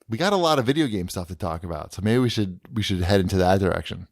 we got a lot of video game stuff to talk about. So maybe we should head into that direction,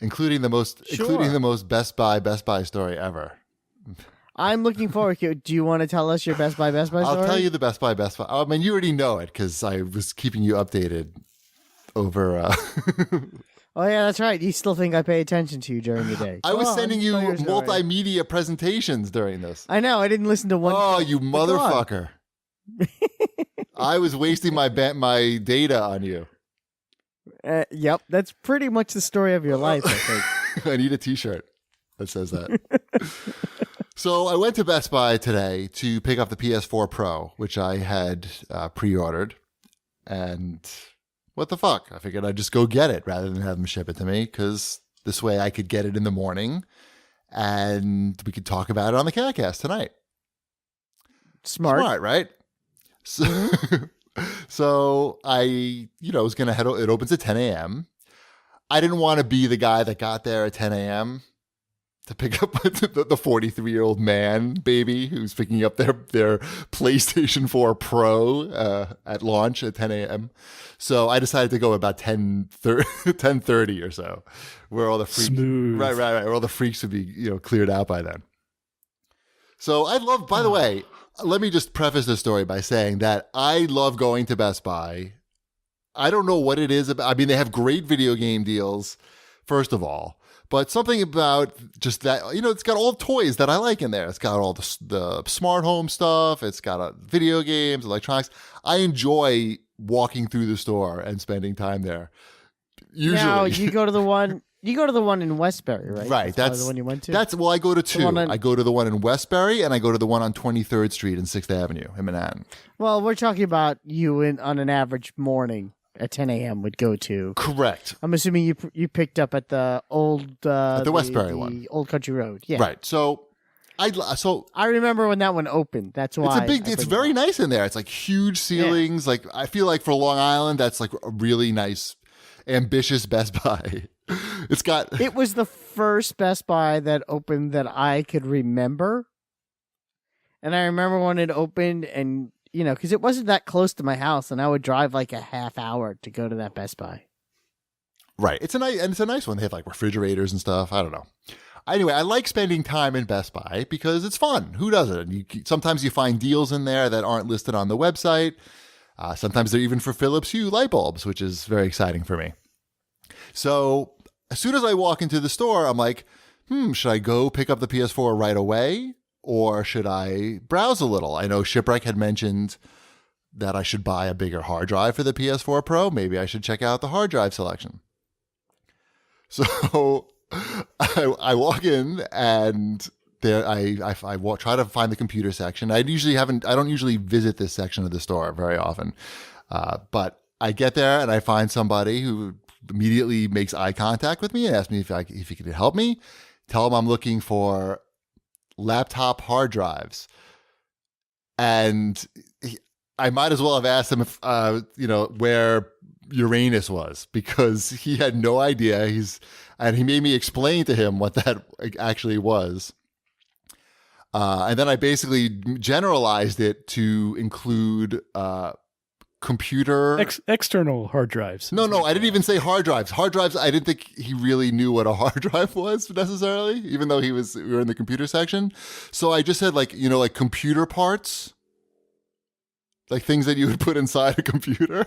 including the most Best Buy story ever. I'm looking forward to it. Do you want to tell us your Best Buy story? I'll tell you the Best Buy. I mean, you already know it because I was keeping you updated over. Oh, yeah, that's right. You still think I pay attention to you during the day. I was sending you multimedia presentations during this. I know. I didn't listen to one. Oh, you motherfucker. I was wasting my data on you. Yep. That's pretty much the story of your life, I think. I need a t-shirt that says that. So I went to Best Buy today to pick up the PS4 Pro, which I had pre-ordered. And what the fuck? I figured I'd just go get it rather than have them ship it to me, because this way I could get it in the morning and we could talk about it on the CAGcast tonight. Smart, right? So, so I, was going to head. It opens at 10 a.m. I didn't want to be the guy that got there at 10 a.m. to pick up the 43-year-old man baby who's picking up their PlayStation 4 Pro at launch at 10 a.m. So I decided to go about 10:30 or so, where all the freaks, right, where all the freaks would be cleared out by then. So I love. By the way, let me just preface this story by saying that I love going to Best Buy. I don't know what it is about. I mean, they have great video game deals, first of all. But something about just that, it's got all the toys that I like in there. It's got all the smart home stuff. It's got video games, electronics. I enjoy walking through the store and spending time there. Usually, now you go to the one in Westbury, right? Right. That's the one you went to. I go to two. I go to the one in Westbury and I go to the one on 23rd Street and 6th Avenue in Manhattan. Well, we're talking about you on an average morning. At 10 a.m. would go to. Correct. I'm assuming you picked up at the old the Westbury one, Old Country Road. Yeah. Right. So I remember when that one opened. That's why it's very nice in there. It's like huge ceilings. Yeah. Like I feel like for Long Island, that's like a really nice, ambitious Best Buy. It was the first Best Buy that opened that I could remember, and I remember when it opened and. Because it wasn't that close to my house, and I would drive like a half hour to go to that Best Buy. Right. It's a nice one. They have like refrigerators and stuff. I don't know. Anyway, I like spending time in Best Buy because it's fun. Who doesn't? Sometimes you find deals in there that aren't listed on the website. Sometimes they're even for Philips Hue light bulbs, which is very exciting for me. So as soon as I walk into the store, I'm like, should I go pick up the PS4 right away? Or should I browse a little? I know Shipwreck had mentioned that I should buy a bigger hard drive for the PS4 Pro. Maybe I should check out the hard drive selection. So I walk in and there I try to find the computer section. I don't usually visit this section of the store very often. But I get there and I find somebody who immediately makes eye contact with me and asks me if he could help me. Tell him I'm looking for laptop hard drives, and I might as well have asked him if where Uranus was, because he had no idea. And he made me explain to him what that actually was, and then I basically generalized it to include computer external hard drives. No, I didn't even say hard drives. Hard drives, I didn't think he really knew what a hard drive was necessarily, even though we were in the computer section. So I just said like computer parts, like things that you would put inside a computer.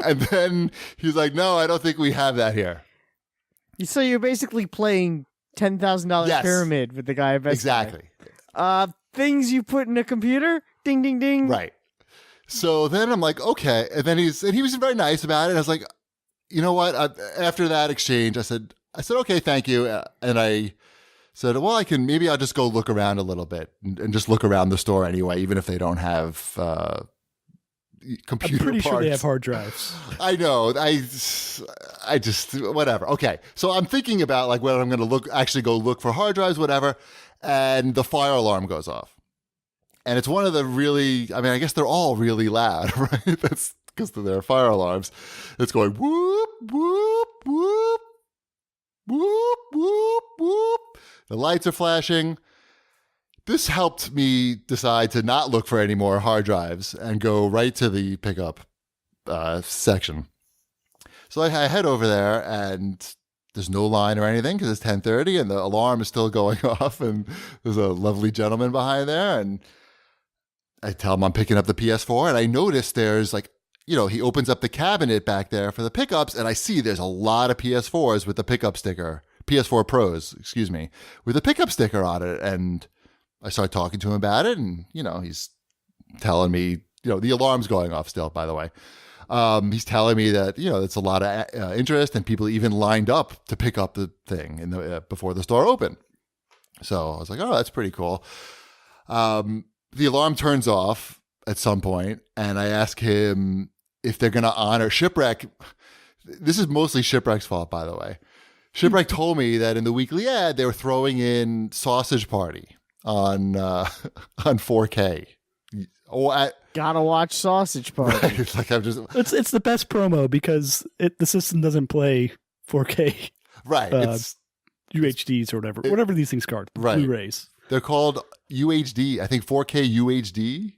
And then he's like, "No, I don't think we have that here." So you're basically playing $10,000 pyramid with the guy at Best exactly. Buy. Things you put in a computer, ding, ding, ding. Right. So then I'm like, okay. And then he was very nice about it. And I was like, you know what? After that exchange, I said, okay, thank you. And I said, well, maybe I'll just go look around a little bit and just look around the store anyway, even if they don't have computer parts. I'm pretty sure they have hard drives. I know. I just, whatever. Okay. So I'm thinking about like whether I'm going to go look for hard drives, whatever. And the fire alarm goes off. And it's one of the I guess they're all really loud, right? That's because they're fire alarms. It's going whoop, whoop, whoop, whoop, whoop, whoop. The lights are flashing. this helped me decide to not look for any more hard drives and go right to the pickup section. So I head over there, and there's no line or anything because it's 10:30 and the alarm is still going off, and there's a lovely gentleman behind there, and I tell him I'm picking up the PS4, and I notice there's like, he opens up the cabinet back there for the pickups, and I see there's a lot of PS4s with the pickup sticker, PS4 Pros, excuse me, with a pickup sticker on it. And I start talking to him about it, and, he's telling me, the alarm's going off still, by the way. He's telling me that, it's a lot of interest, and people even lined up to pick up the thing before the store opened. So I was like, oh, that's pretty cool. The alarm turns off at some point, and I ask him if they're going to honor Shipwreck. This is mostly Shipwreck's fault, by the way. Shipwreck told me that in the weekly ad, they were throwing in Sausage Party on 4K. Gotta watch Sausage Party. Right. It's like It's the best promo because the system doesn't play 4K. Right. It's UHDs or whatever these things called. Right. Blu-rays. They're called UHD. I think 4K UHD.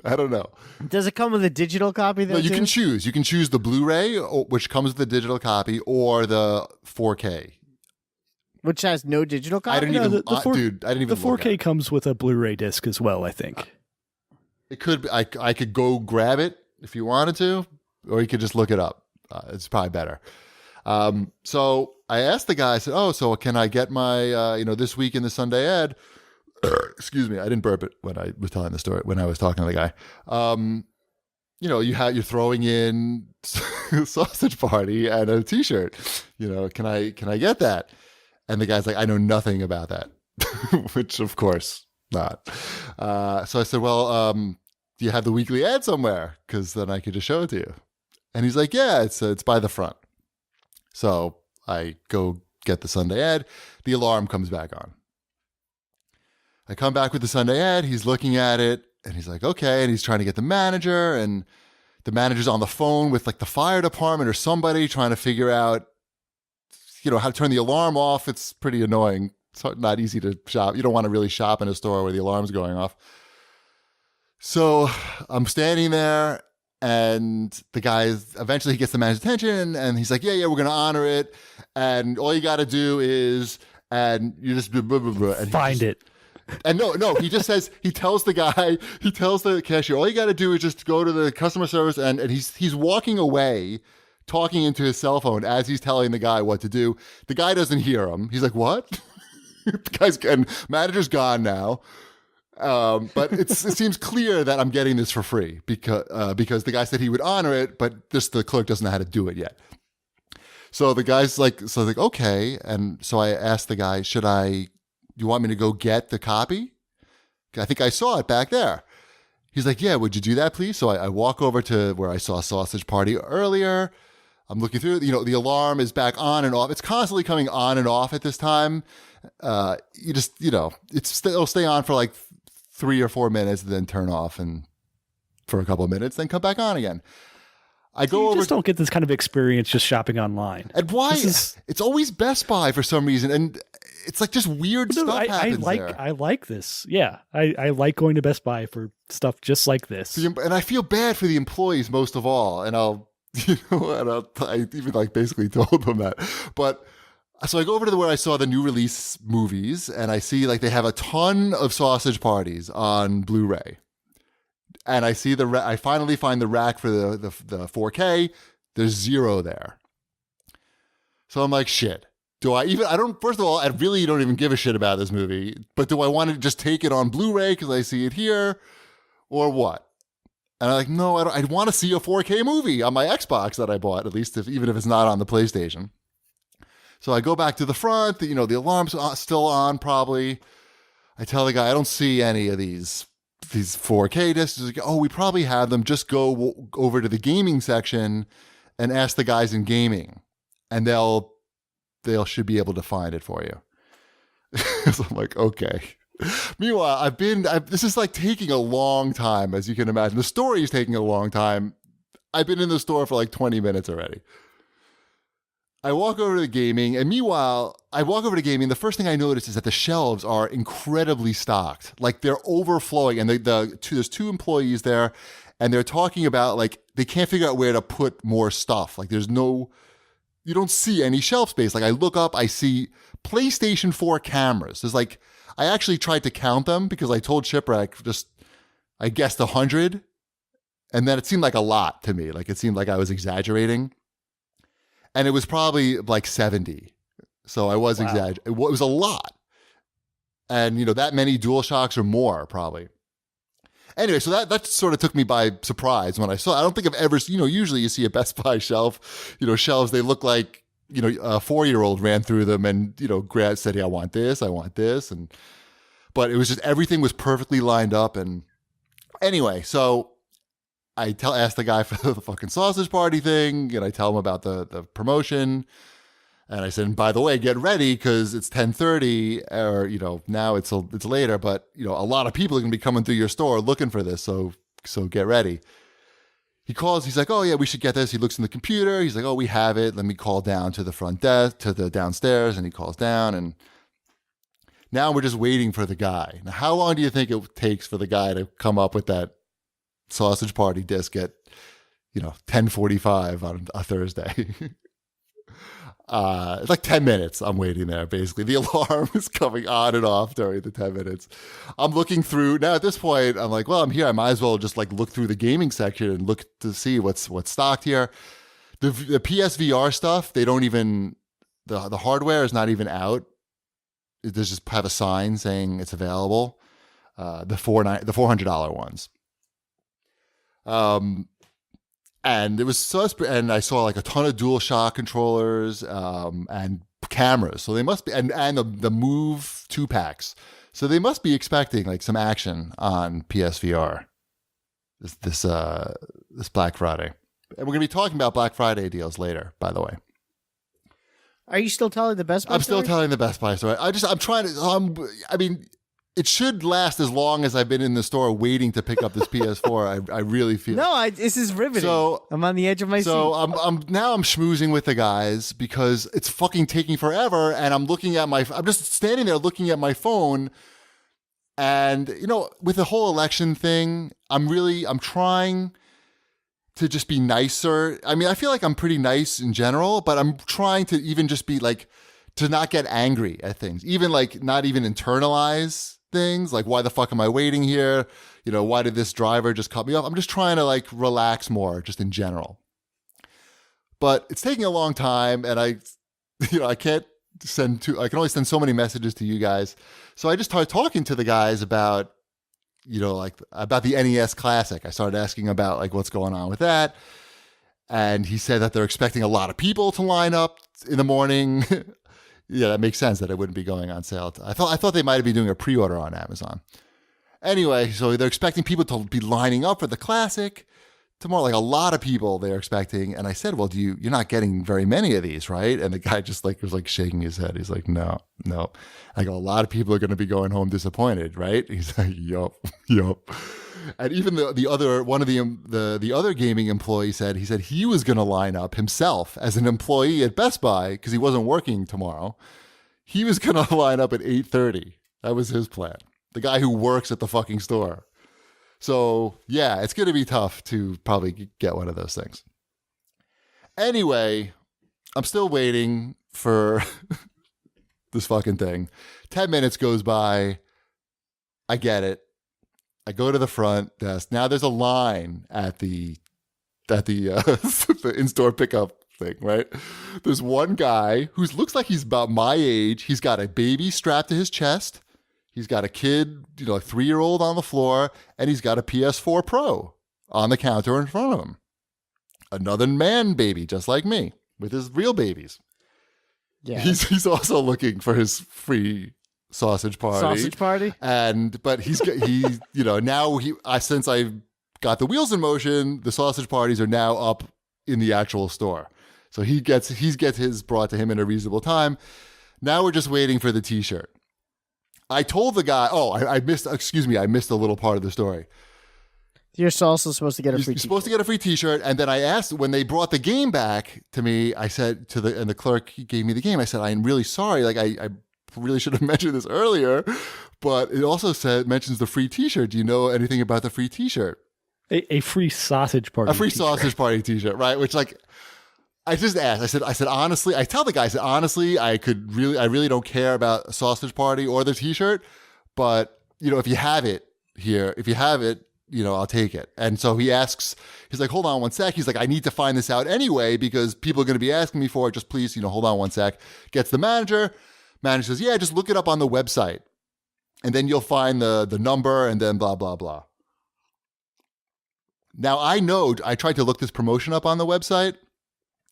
I don't know. Does it come with a digital copy? No, you can choose. You can choose the Blu-ray, which comes with the digital copy, or the 4K. Which has no digital copy? I didn't even. Dude, I didn't even. The 4K comes with a Blu-ray disc as well, I think. It could. I could go grab it if you wanted to, or you could just look it up. It's probably better. So I asked the guy. I said, "Oh, so can I get my this week in the Sunday ad?" Excuse me, I didn't burp it when I was telling the story. When I was talking to the guy, you're throwing in Sausage Party and a T-shirt. Can I get that? And the guy's like, I know nothing about that, which of course not. So I said, well, do you have the weekly ad somewhere? Because then I could just show it to you. And he's like, yeah, it's by the front. So I go get the Sunday ad. The alarm comes back on. I come back with the Sunday ad. He's looking at it, and he's like, okay. And he's trying to get the manager, and the manager's on the phone with like the fire department or somebody trying to figure out, how to turn the alarm off. It's pretty annoying. It's not easy to shop. You don't want to really shop in a store where the alarm's going off. So I'm standing there, and the guy eventually gets the manager's attention, and he's like, yeah, we're going to honor it. And all you got to do is, and you just blah, blah, blah, and find it. And no, he just says, he tells the cashier, all you got to do is just go to the customer service, and he's walking away, talking into his cell phone as he's telling the guy what to do. The guy doesn't hear him. He's like, what? And manager's gone now. But it seems clear that I'm getting this for free because the guy said he would honor it, but the clerk doesn't know how to do it yet. So the guy's like, okay. And so I asked the guy, you want me to go get the copy? I think I saw it back there. He's like, yeah, would you do that, please? So I walk over to where I saw Sausage Party earlier. I'm looking through, the alarm is back on and off. It's constantly coming on and off at this time. It'll stay on for like 3 or 4 minutes and then turn off and for a couple of minutes, then come back on again. You just don't get this kind of experience just shopping online. And why? It's always Best Buy for some reason. And it's like just weird stuff happens there. I like this. Yeah. I like going to Best Buy for stuff just like this. And I feel bad for the employees most of all. And I even like basically told them that. But so I go over to where I saw the new release movies, and I see like they have a ton of Sausage Parties on Blu-ray. And I see I finally find the rack for the 4K. There's 0 there. So I'm like, shit. First of all, I really don't even give a shit about this movie, but do I want to just take it on Blu-ray because I see it here or what? And I'm like, no, I don't. I want to see a 4K movie on my Xbox that I bought, at least even if it's not on the PlayStation. So I go back to the front, the alarm's still on probably. I tell the guy, I don't see any of these 4K discs. He's like, oh, we probably have them. Just go over to the gaming section and ask the guys in gaming, and they'll should be able to find it for you. So I'm like, okay. Meanwhile, this is like taking a long time, as you can imagine. The story is taking a long time. I've been in the store for like 20 minutes already. I walk over to the gaming, and meanwhile, I walk over to gaming. The first thing I notice is that the shelves are incredibly stocked. Like they're overflowing, and there's two employees there, and they're talking about like they can't figure out where to put more stuff. Like you don't see any shelf space. Like I look up, I see PlayStation 4 cameras. There's like, I actually tried to count them because I told Shipwreck I guessed 100, and then it seemed like a lot to me. Like it seemed like I was exaggerating. And it was probably like 70. So I was exaggerating. It was a lot. And, that many DualShocks or more probably. Anyway, so that sort of took me by surprise when I saw it. I don't think I've ever, usually you see a Best Buy shelf, shelves, they look like, a 4-year-old ran through them and, said, yeah, I want this. But it was just, everything was perfectly lined up. And anyway, so I ask the guy for the fucking sausage party thing, and I tell him about the promotion, and I said, and by the way, get ready because it's 10:30, or now it's later, but a lot of people are gonna be coming through your store looking for this, so get ready. He calls, he's like, oh yeah, we should get this. He looks in the computer, he's like, oh, we have it. Let me call down to the front desk, to the downstairs, and he calls down, and now we're just waiting for the guy. Now, how long do you think it takes for the guy to come up with that sausage party disc at 10:45 on a Thursday? It's like 10 minutes I'm waiting there, basically. The alarm is coming on and off during the 10 minutes. I'm looking through now. At this point I'm like, well, I'm here, I might as well just like look through the gaming section and look to see what's stocked here. The PSVR stuff, they don't even, the hardware is not even out. They just have a sign saying it's available, the $400 ones. And it was and I saw like a ton of DualShock controllers, and cameras. So they must be, and the Move 2-packs. So they must be expecting like some action on PSVR this Black Friday. And we're going to be talking about Black Friday deals later, by the way. Are you still telling the Best Buy I'm still telling the Best Buy story. I'm trying to, I mean, it should last as long as I've been in the store waiting to pick up this PS4. I really feel. No, this is riveting. So I'm on the edge of my seat. So I'm schmoozing with the guys because it's fucking taking forever, and I'm just standing there looking at my phone, and with the whole election thing, I'm trying to just be nicer. I mean, I feel like I'm pretty nice in general, but I'm trying to even just be like, to not get angry at things, even like not even internalize things like, why the fuck am I waiting here? Why did this driver just cut me off? I'm just trying to like relax more just in general. But it's taking a long time, and I can only send so many messages to you guys. So I just started talking to the guys about, about the NES Classic. I started asking about like what's going on with that. And he said that they're expecting a lot of people to line up in the morning. Yeah, that makes sense that it wouldn't be going on sale. I thought they might have been doing a pre-order on Amazon. Anyway, so they're expecting people to be lining up for the Classic tomorrow, like a lot of people they're expecting. And I said, well, you're not getting very many of these, right? And the guy just like was like shaking his head. He's like, no. I go, a lot of people are going to be going home disappointed, right? He's like, yup. And even the other gaming employee said he was going to line up himself as an employee at Best Buy because he wasn't working tomorrow. He was going to line up at 8:30. That was his plan. The guy who works at the fucking store. So yeah, it's going to be tough to probably get one of those things. Anyway, I'm still waiting for this fucking thing. 10 minutes goes by. I get it. I go to the front desk. Now there's a line at the the in-store pickup thing, right? There's one guy who looks like he's about my age. He's got a baby strapped to his chest. He's got a kid, a 3-year-old on the floor, and he's got a PS4 Pro on the counter in front of him. Another man baby, just like me, with his real babies. Yeah. He's also looking for his free sausage party. But since I got the wheels in motion, the sausage parties are now up in the actual store. So he gets his brought to him in a reasonable time. Now we're just waiting for the t-shirt. I told the guy, I missed a little part of the story. You're also supposed to get a free You're t-shirt. supposed to get a free T-shirt, and then I asked when they brought the game back to me. I said and the clerk gave me the game. I said, "I'm really sorry. Like I really should have mentioned this earlier, but it also mentions the free T-shirt. Do you know anything about the free T-shirt? A free sausage party. A free t-shirt. sausage party T-shirt, right? Which like I just asked. I said honestly. I tell the guy, I said honestly, I really don't care about a sausage party or the T-shirt, but if you have it here, I'll take it. And so he asks, he's like, hold on one sec. He's like, I need to find this out anyway because people are going to be asking me for it. Just please, hold on one sec. Gets the manager. Manager says, yeah, just look it up on the website. And then you'll find the number and then blah, blah, blah. Now I tried to look this promotion up on the website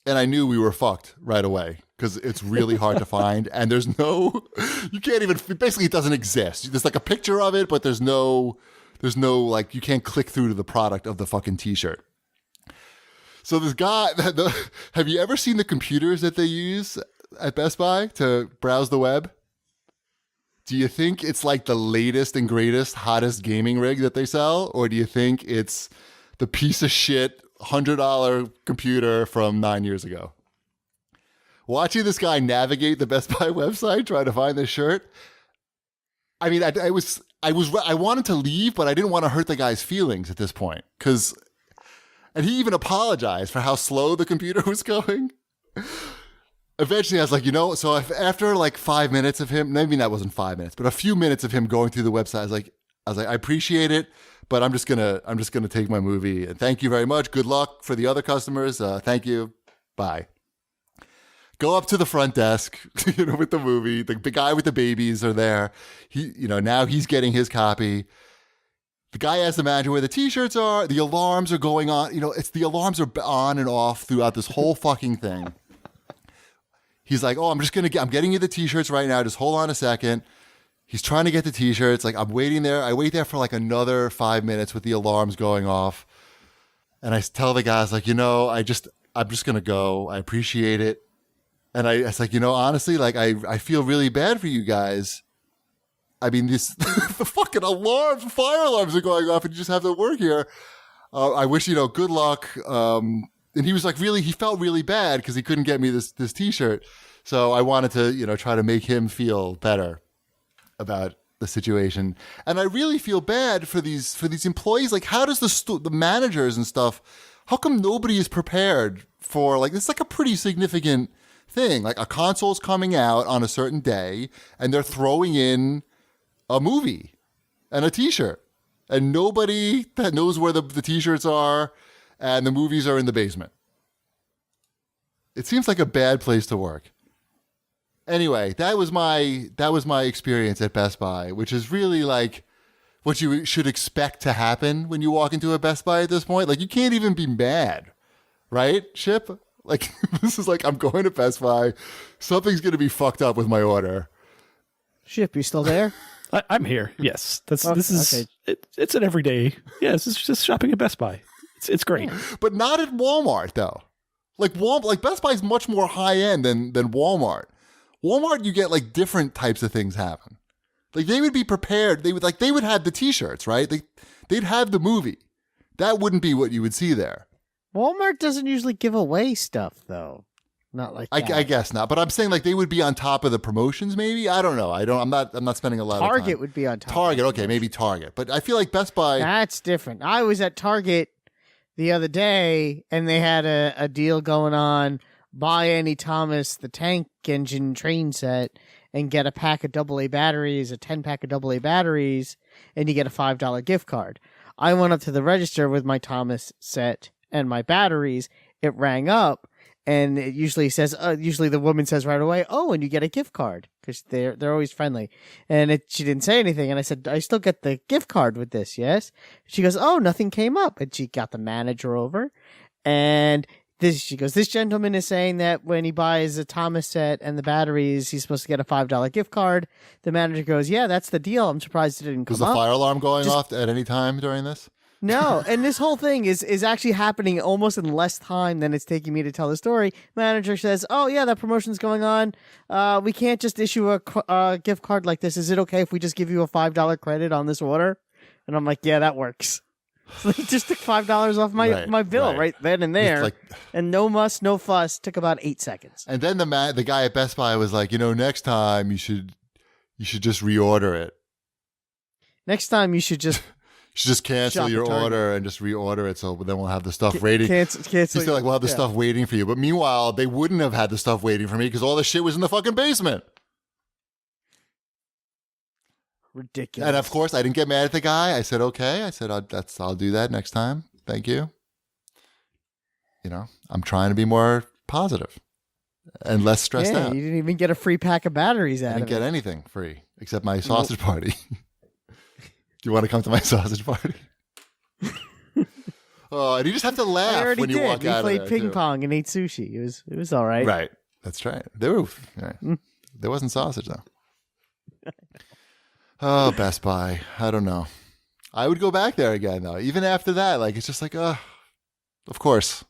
and I knew we were fucked right away because it's really hard to find. And you can't even, basically it doesn't exist. There's like a picture of it, but there's no like, you can't click through to the product of the fucking T-shirt. So this guy, have you ever seen the computers that they use at Best Buy to browse the web? Do you think it's like the latest and greatest, hottest gaming rig that they sell? Or do you think it's the piece of shit $100 computer from 9 years ago? Watching this guy navigate the Best Buy website, trying to find this shirt. I mean, I wanted to leave, but I didn't want to hurt the guy's feelings at this point. And he even apologized for how slow the computer was going. Eventually, I was like, so after like 5 minutes of him, maybe that wasn't 5 minutes, but a few minutes of him going through the website, I was like, I appreciate it, but I'm just gonna take my movie. And thank you very much. Good luck for the other customers. Thank you. Bye. Go up to the front desk, with the movie. The guy with the babies are there. Now he's getting his copy. The guy asks the manager where the T-shirts are. The alarms are going on. The alarms are on and off throughout this whole fucking thing. He's like, oh, I'm getting you the T-shirts right now. Just hold on a second. He's trying to get the T-shirts. Like, I'm waiting there. I wait there for like another 5 minutes with the alarms going off. And I tell the guys, like, I'm just going to go. I appreciate it. And I was like, honestly, like, I feel really bad for you guys. I mean, the fucking fire alarms are going off and you just have to work here. I wish, good luck. And he was like, he felt really bad because he couldn't get me this T-shirt. So I wanted to, try to make him feel better about the situation. And I really feel bad for these employees. Like, how does the managers and stuff, how come nobody is prepared for, like, it's like a pretty significant thing. Like, a console's coming out on a certain day and they're throwing in a movie and a T-shirt. And nobody that knows where the T-shirts are and the movies are in the basement. It seems like a bad place to work. Anyway, that was my experience at Best Buy, which is really like what you should expect to happen when you walk into a Best Buy at this point. Like, you can't even be mad, right, Chip? Like, this is like, I'm going to Best Buy. Something's going to be fucked up with my order. Chip, you still there? I'm here. Yes, this is okay. It's an everyday. Yes, it's just shopping at Best Buy. It's great, but not at Walmart though. Like Best Buy is much more high end than Walmart. Walmart, you get like different types of things happen. Like, they would be prepared. They would have the T-shirts, right? They'd have the movie. That wouldn't be what you would see there. Walmart doesn't usually give away stuff, though. Not like that. I guess not. But I'm saying, like, they would be on top of the promotions. Maybe, I don't know. I'm not spending a lot of time. Target would be on top. Target, okay, maybe Target. But I feel like Best Buy. That's different. I was at Target the other day, and they had a deal going on. Buy any Thomas the Tank Engine train set and get a pack of AA batteries, a 10-pack of AA batteries, and you get a $5 gift card. I went up to the register with my Thomas set and my batteries. It rang up, and it usually says, usually the woman says right away, oh, and you get a gift card, because they're always friendly. And she didn't say anything, and I said, I still get the gift card with this, yes? She goes, oh, nothing came up. And she got the manager over, and she goes, this gentleman is saying that when he buys a Thomas set and the batteries, he's supposed to get a $5 gift card. The manager goes, yeah, that's the deal. I'm surprised it didn't come up. Was the fire alarm going off at any time during this? No, and this whole thing is actually happening almost in less time than it's taking me to tell the story. Manager says, oh, yeah, that promotion's going on. We can't just issue a gift card like this. Is it okay if we just give you a $5 credit on this order? And I'm like, yeah, that works. So they just took $5 off my bill right then and there. Like, and no muss, no fuss. Took about 8 seconds. and then the guy at Best Buy was like, next time you should just reorder it. Next time you should just cancel your order and just reorder it, so then we'll have the stuff waiting. Cancel. He's still like, we'll have the stuff waiting for you. But meanwhile, they wouldn't have had the stuff waiting for me because all the shit was in the fucking basement. Ridiculous. And of course, I didn't get mad at the guy. I said, okay. I said, I'll do that next time. Thank you. I'm trying to be more positive and less stressed out. You didn't even get a free pack of batteries out of it. I didn't get anything free except my sausage party. Do you want to come to my sausage party? Oh, and you just have to laugh when you walk out of there. We played ping pong and ate sushi. It was all right. Right. That's right. There wasn't sausage, though. Oh, Best Buy. I don't know. I would go back there again, though. Even after that, like, it's just like, of course.